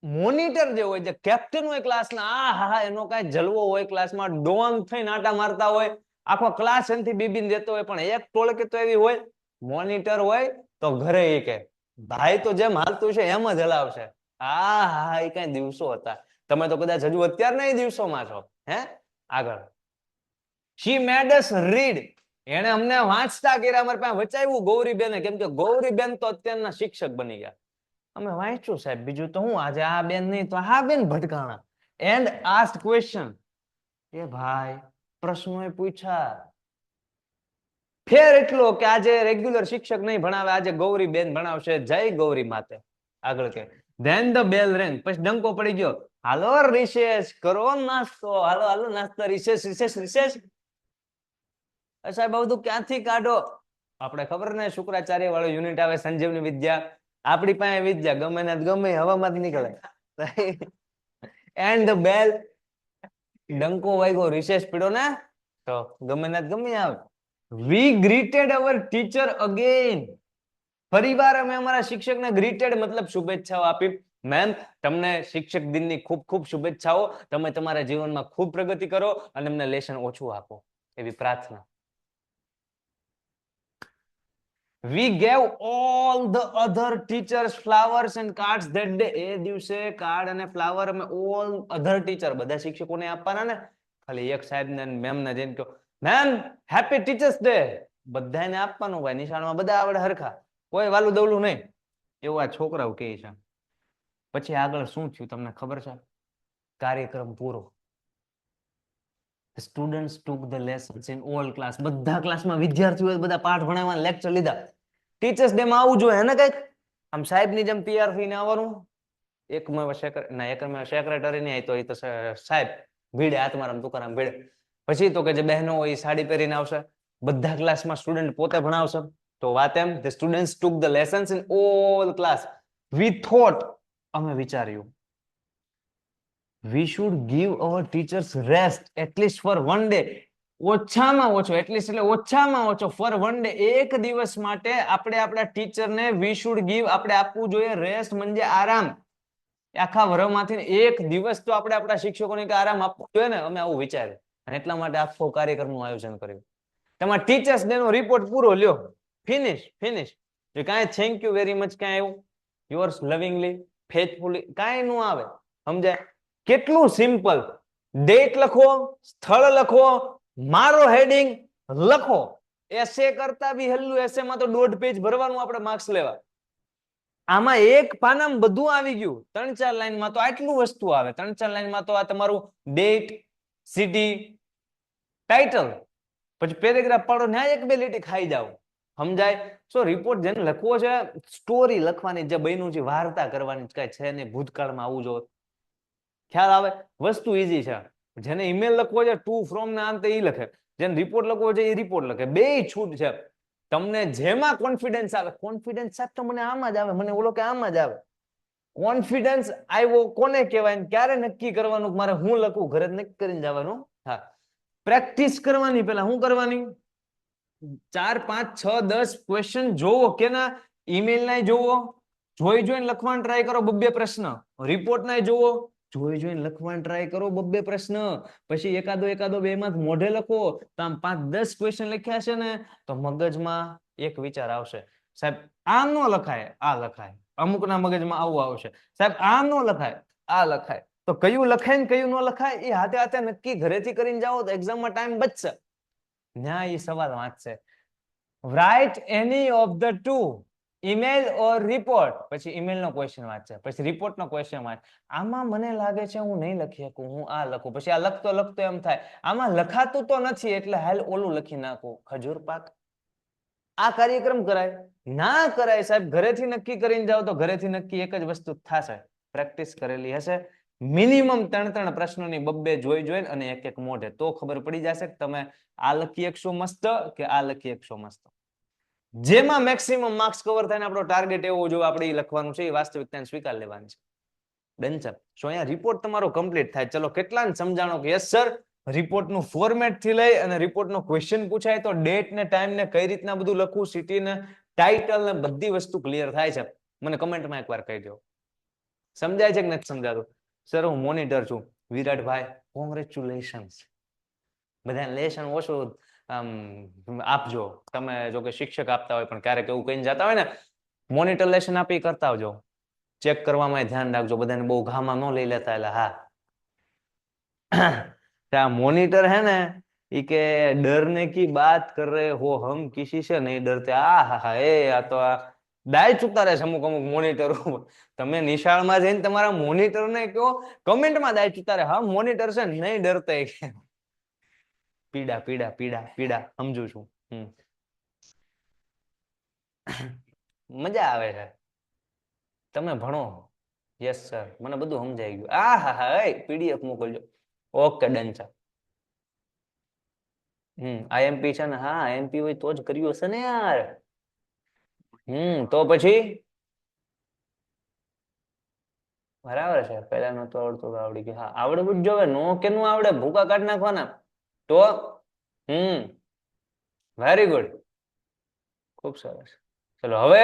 [SPEAKER 1] મોનિટર જે હોય, જે કેપ્ટન હોય ક્લાસના, હા એનો કાંઈ જલવો હોય ક્લાસમાં, ડોન થઈને આટા મારતા હોય, આખો ક્લાસ એનાથી બીબીને દેતો હોય, પણ એક ટોળકી તો એવી હોય, મોનિટર હોય તો ઘરે એ કે ભાઈ તો જેમ હાલતું છે એમ જ હલાવશે. હા એ કઈ દિવસો હતા. તમે તો કદાચ હજુ અત્યારના એ દિવસોમાં છો. હે આગળ, she made us read, એને અમને વાંચતા કર્યા. અમારે પાસે વચાવ્યું ગૌરીબેને, કેમ કે ગૌરીબેન તો અત્યારના શિક્ષક બની ગયા. અમે વાંચ્યું સાહેબ, બીજું તો હું, આજે આ બેન નહીં તો આ બેન ભટકાણા. એન્ડ આસ્ક્ડ ક્વેશ્ચન, એ ભાઈ પ્રશ્નોએ પૂછ્યા. ફેર એટલો કે આજે રેગ્યુલર શિક્ષક નહીં ભણાવે, આજે ગૌરી બેન ભણાવશે. જય ગૌરી માતે. આગળ કે ધેન ધ બેલ રેંગ, પછી ડંકો પડી ગયો. હાલો રિસેસ કરો, નાસ્તો, હાલો હાલો નાસ્તો, રિસેસ રિસેસ રિસેસ. સાહેબ બધું ક્યાંથી કાઢો? આપણે ખબર ને શુક્રાચાર્ય વાળો યુનિટ આવે, સંજીવની વિદ્યા. આપણી પાસે વિદ્યા ગમે ને ગમે હવામાં જ નીકળે. એન્ડ ધ બેલ, ડંકો વાગ્યો, રિસેસ પીડો ને તો ગમે ને ગમે આવે. We greeted our teacher again. ફરીવાર અમે અમારા શિક્ષકને ગ્રીટેડ મતલબ શુભેચ્છાઓ આપી. મેમ તમને શિક્ષક દિનની ખૂબ ખૂબ શુભેચ્છાઓ. તમે તમારા જીવનમાં ખૂબ પ્રગતિ કરો અને અમને લેશન ઓછું આપો, એવી પ્રાર્થના. We gave all the other teachers flowers and cards that day. એ દિવસે કાર્ડ અને ફ્લાવર અમે all other teacher, બધા શિક્ષકોને આપવાના ને, ખાલી એક સાહેબ ને મેમ ને જઈને કહો મેમ હેપી ટીચર્સ ડે, બધાને આપવાનું ભાઈ. નિશાળમાં બધા આવડે હરખા, કોઈ વાલું દવલું નહીં. એવું આ છોકરાઓ કહે છે. પછી આગળ શું થયું તમને ખબર છે? કાર્યક્રમ પૂરો. Students took the lessons in all class. બધા ક્લાસમાં વિદ્યાર્થીઓએ બધા પાઠ ભણાવવા, લેક્ચર લીધા. ટીચર્સ ડે માં આવું જોઈએ ને, કઈક આમ સાહેબની જેમ તૈયાર થઈને આવવાનું. એકમાં સેક્રેટરી નહીં તો એ તો સાહેબ ભીડે, આત્મારામ તુકારામ ભીડે. પછી તો કે જે બહેનો હોય એ સાડી પહેરીને આવશે. બધા ક્લાસમાં સ્ટુડન્ટ પોતે ભણાવશે. તો વાત એમ, the students took the lessons in all class. We thought, અમે વિચાર્યું, we should give our teachers rest at least for one day. ઓછામાં ઓછો, એટલીસ્ટ એટલે ઓછામાં ઓછો, for one day, એક દિવસ માટે આપણે આપણા ટીચરને we should give, આપણે આપવું જોઈએ રેસ્ટ, म्हणजे આરામ. આખા વરમાંથી એક દિવસ તો આપણે આપણા શિક્ષકોને આરામ આપવો જોઈએ ને. અમે આવું વિચાર્યું અને એટલા માટે આખો કાર્યક્રમનું આયોજન કર્યું. તમારા ટીચર્સ ડે નો રિપોર્ટ પૂરો લ્યો, ફિનિશ. કાંઈ થેન્ક યુ વેરી મચ કાંઈ આવ્યું? યોર્સ લવિંગલી, ફેથફુલી, કાંઈ નું આવે. સમજાય? કેટલું સિમ્પલ. ડેટ લખો, સ્થળ લખો, મારો હેડિંગ લખો. એસે કરતા બી હેલું. એસેમાં તો 1.5 પેજ ભરવાનું આપણે માર્ક્સ લેવા. આમાં એક પાનામાં બધું આવી ગયું. 3-4 લાઈનમાં તો આટલું વસ્તુ આવે. 3-4 લાઈનમાં તો આ તમારું ડેટ, સિટી, ટાઇટલ, પછી પેરેગ્રાફ પાડો, ન્યા 1-2 લીટી ખાઈ જાવ. સમજાય? સો રિપોર્ટ જેને લખવો છે, સ્ટોરી લખવાની, જે બન્યું છે વાર્તા કરવાની, કઈ છે ને ભૂતકાળમાં આવું જો ખ્યાલ આવે. વસ્તુ ઈઝી છે. જેને ઈમેલ લખવો છે, ટુ ફ્રોમ ના અંતે ઈ લખે. જેને રિપોર્ટ લખવો છે એ રિપોર્ટ લખે, બે છૂટ છે. તમને જેમાં કોન્ફિડન્સ આવે, કોન્ફિડન્સ સાહેબ તો મને આમાં જ આવે, મને ઓલો કે આમાં જ આવે. કોન્ફિડન્સ આવ્યો કોને કહેવાય, ક્યારે નક્કી કરવાનું મારે હું લખું, ઘરે જ નક્કી કરીને જવાનું. હા, પ્રેક્ટિસ કરવાની. પેલા શું કરવાની? 4 5 6 10 ક્વેશ્ચન જોવો, કેના ઈમેલ ના જોવો, જોઈને લખવાનું ટ્રાય કરો 2 પ્રશ્ન. રિપોર્ટ ના જોવો, જોઈને લખવાનું ટ્રાય કરો 2 પ્રશ્ન. પછી એકાદો બે માં મોઢે લખો. તો આમ 5 10 ક્વેશ્ચન લખ્યા છે ને, તો મગજમાં એક વિચાર આવશે, સાહેબ આમ નો લખાય, આ લખાય. અમુકના મગજમાં આવું આવશે, સાહેબ આમ નો લખાય, આ લખાય. તો કયું લખાય ને કયું ન લખાય એ હાથે હાથે નક્કી ઘરેથી કરીને જાઓ તો એક્ઝામમાં ટાઈમ બચશે. ન્યા એ સવાલ વાંચશે. Write any of the two, email or report. પછી ઈમેલ નો ક્વેશ્ચન વાંચશે, પછી રિપોર્ટ નો ક્વેશ્ચન વાંચ. આમાં મને લાગે છે હું નહીં લખી શકું, હું આ લખું. પછી આ લખતો એમ થાય આમાં લખાતું તો નથી, એટલે હાલ ઓલું લખી નાખું, ખજૂર પાક. આ કાર્યક્રમ કરાય? ના કરાય સાહેબ. ઘરેથી નક્કી કરીને જાઓ તો ઘરેથી નક્કી એક જ વસ્તુ થશે, પ્રેક્ટિસ કરેલી હશે. મિનિમમ 3 પ્રશ્નોની 2 જોઈને અને એક મોઢે, તો ખબર પડી જશે કે તમે આ લખી શકશો મસ્ત કે આ લખી શકશો મસ્ત. જેમાં મેક્સિમમ માર્ક્સ કવર થાય ને આપણો ટાર્ગેટ એવો જો આપણે લખવાનું છે, એ વાસ્તવિકતાને સ્વીકાર લેવાની છે. Done sir. સો અહીંયા રિપોર્ટ તમારો કમ્પ્લીટ થાય. ચલો કેટલાને સમજાણો કે યસ સર, રિપોર્ટનું ફોર્મેટ થી લઈ અને રિપોર્ટનો ક્વેશ્ચન પૂછાય તો ડેટ ને ટાઈમ ને કઈ રીતના બધું લખવું, સિટી ને ટાઇટલ ને બધી વસ્તુ ક્લિયર થાય છે. મને કમેન્ટમાં એકવાર કહી દો, સમજાય છે કે નથી સમજાતું? સર હું મોનિટર છું. વિરાટભાઈ કોંગ્રેચ્યુલેશન્સ. બધા લેશન ઓછું આપજો. તમે જો કે શિક્ષક આપતા હોય પણ ક્યારેક એવું કહીને જતા હોય ને, મોનિટર લેશન આપી કરતા આવજો. ચેક કરવામાં ધ્યાન રાખજો, બધાને બહુ ઘામાં ન લઈ લેતા. એટલે હા, મોનિટર है ना, ये के डरने की बात कर रहे हो, हम किसी से नहीं डरते. હા એ આ તો દાય ચૂકતા રહે છે અમુક મોનિટર. તમે નિશાળમાં જઈને તમારા મોનિટર ને કહો, કમેન્ટમાં દાય ચૂકતા રહે, હા મોનિટર છે નહીં ડરતે. પીડા પીડા પીડા પીડા સમજુ છું. મજા આવે છે, તમે ભણો. યસ સર, મને બધું સમજાઈ ગયું. હા પીડીએફ મોકલજો. ઓકે ડન છે. આઈએમપી છે ને? હા આઈએમપી હોય તો જ કર્યું હશે ને યાર. તો પછી બરાબર છે. પેલા નતું આવડતું તો આવડી ગયું. હા આવડવું જ જોવે. નો કે નું આવડે, ભૂકા કાઢી નાખવાના. તો વેરી ગુડ, ખૂબ સરસ. ચલો હવે,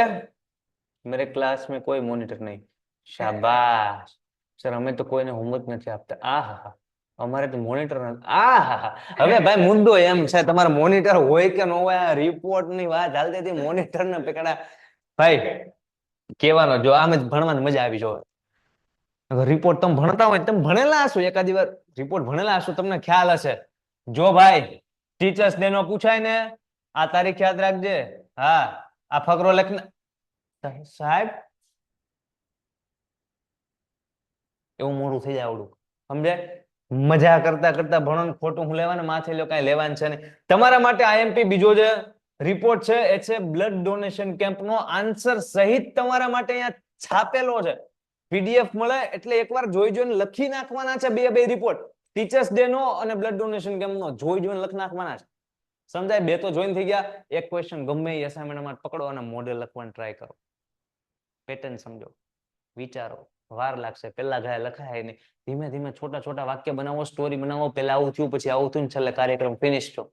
[SPEAKER 1] मेरे क्लास में कोई मॉनिटर नहीं. શાબાશ સર, અમે તો કોઈને હોમવર્ક નથી આપતા. આહા, અમારે તો મોનિટર નથી. આહા, હવે ભાઈ મુદ્દો એમ છે, તમારે મોનિટર હોય કે ન હોય, રિપોર્ટ ની વાત હાલતી હતી, મોનિટર ને પકડા. ભાઈ કેવાનો જો આમ જ ભણવાની મજા આવી જોવે. રિપોર્ટ તમે ભણતા હોય, તમે ભણેલા હશો, એકાદી વાર રિપોર્ટ ભણેલા હશો, તમને ખ્યાલ હશે. જો ભાઈ ટીચર્સ ડે નો પૂછાય ને, આ તારીખ યાદ રાખજે. હા, આ ફકરો લખને સાહેબ, એવું મોડું થઈ જાય આવડું, સમજે? મજા કરતા કરતા ભણો ને ખોટું હું લેવાનું માથે લો, કઈ લેવાનું છે નહીં. તમારા માટે આઈએમપી બીજો જે રિપોર્ટ છે એ છે બ્લડ ડોનેશન કેમ્પ નો આન્સર સહિત તમારા માટે અહીંયા છાપેલો છે. પીડીએફ મળે એટલે એકવાર જોઈને લખી નાખવાના છે. બે રિપોર્ટ, ટીચર્સ ડે નો અને બ્લડ ડોનેશન કેમ્પ નો જોઈને લખી નાખવાના છે. સમજાય? 2 તો જોઈન થઈ ગયા. એક ક્વેશ્ચન ગમે એ અસાઇનમેન્ટમાં પકડો અને મોડેલ લખવાનું ટ્રાય કરો. પેટર્ન સમજો, વિચારો. વાર લાગશે, પેલા ગયા લખાય નહીં. ધીમે ધીમે છોટા છોટા વાક્ય બનાવો, સ્ટોરી બનાવો. પેલા આવું થયું, પછી આવું થયું, છેલ્લે કાર્યક્રમ ફિનિશ છો.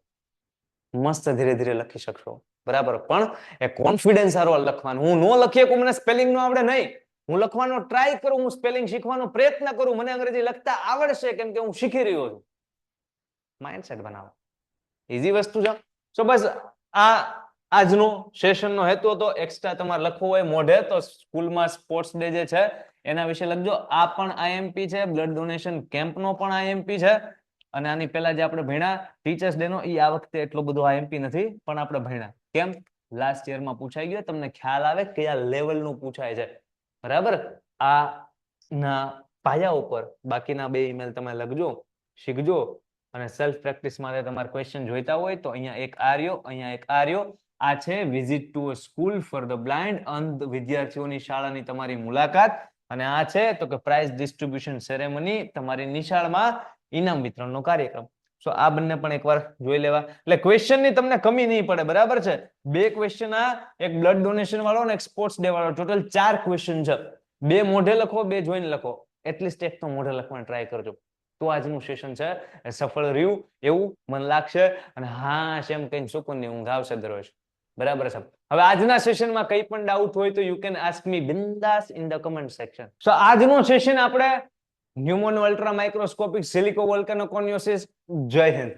[SPEAKER 1] મસ્ત ધીરે ધીરે લખી શકશો. બરાબર, પણ એ કોન્ફિડન્સ સારો લખવાનું. હું નો લખી શકું, મને સ્પેલિંગ નો આવડે નહીં, હું લખવાનો ટ્રાય કરું, હું સ્પેલિંગ શીખવાનો પ્રયત્ન કરું, મને અંગ્રેજી લખતા આવડશે કેમ કે હું શીખી રહ્યો છું. માઇન્ડસેટ બનાવો, ઈઝી વસ્તુ છે. સો બસ આ આજનો સેશનનો હેતુ હતો. એક્સ્ટ્રા તમારે લખવું હોય મોઢે તો સ્કૂલમાં સ્પોર્ટ્સ ડે જે છે એના વિશે લખજો. આ પણ આઈએમપી છે, બ્લડ ડોનેશન કેમ્પનો પણ આઈએમપી છે. અને આની પહેલા જે આપણે ભણ્યા ટીચર્સ ડે નો, એ આ વખતે એટલો બધો આઈએમપી નથી, પણ આપણે ભણ્યા. કેમ? લાસ્ટ યરમાં પૂછાઈ ગયો, તમને ખ્યાલ આવે કયા લેવલનું પૂછાય છે. બરાબર, આ ના પાયા ઉપર બાકીના 2 ઈમેલ તમે લખજો, શીખજો. અને સેલ્ફ પ્રેક્ટિસ માટે તમારે ક્વેશ્ચન જોઈતા હોય તો અહીંયા એક આ રહ્યો, અહીંયા એક આ રહ્યો. આ છે visit to a school for the blind, અંધ વિદ્યાર્થીઓની શાળાની તમારી મુલાકાત. અને આ છે તો કે પ્રાઇઝ ડિસ્ટ્રીબ્યુશન સેરેમની, તમારી નિશાળમાં ઇનામ વિતરણનો કાર્યક્રમ. સો આ બંને પણ એકવાર જોઈ લેવા. એટલે ક્વેશ્ચન ની તમને કમી નહીં પડે, બરાબર છે. 2 ક્વેશ્ચન આ, એક બ્લડ ડોનેશન વાળો અને એક સ્પોર્ટ્સ ડે વાળો, ટોટલ 4 ક્વેશ્ચન છે. 2 મોઢે લખો, 2 જોઈને લખો. એટલીસ્ટ એક તો મોઢે લખવાનું ટ્રાય કરજો. તો આજનું સેશન છે એ સફળ રહ્યું એવું મને લાગશે. અને હા એમ કઈ સુકૂનની ઊંઘ આવશે દરરોજ, બરાબર છે. હવે આજના સેશનમાં કઈ પણ ડાઉટ હોય તો યુ કેન આસ્ક મી બિંદાસ in the comment section. So આજનું સેશન આપણે pneumono ultra microscopic silico volcanoconiosis. Jai Hind.